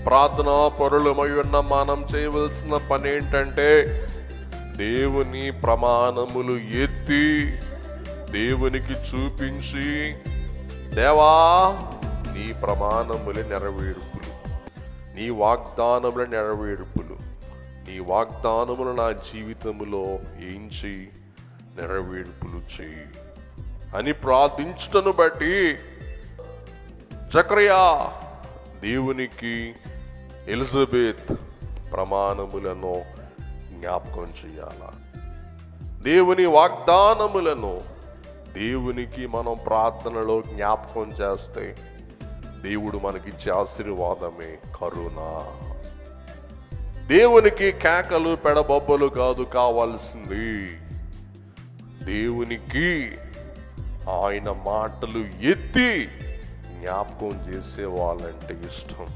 ప్రార్థనా పరులమై ఉన్న మనం చేయవలసిన పని ఏంటంటే దేవుని ప్రమాణములు ఎత్తి దేవునికి చూపించి, దేవా నీ ప్రమాణముల నెరవేర్పులు, నీ వాగ్దానముల నెరవేర్పులు, నీ వాగ్దానములు నా జీవితములో ఏంచి నెరవేర్పులు చేయి అని ప్రార్థించుటను బట్టి జకరియా దేవునికి ఎలిజబెత్ ప్రమాణములను జ్ఞాపకం చేయాల. దేవుని వాగ్దానములను దేవునికి మనం ప్రార్థనలో జ్ఞాపకం చేస్తే దేవుడు మనకిచ్చే ఆశీర్వాదమే కరుణ. దేవునికి కేకలు పెడబొబ్బలు కాదు కావాల్సింది, దేవునికి ఆయన మాటలు ఎత్తి జ్ఞాపకం చేసే వాళ్ళంటే ఇష్టం.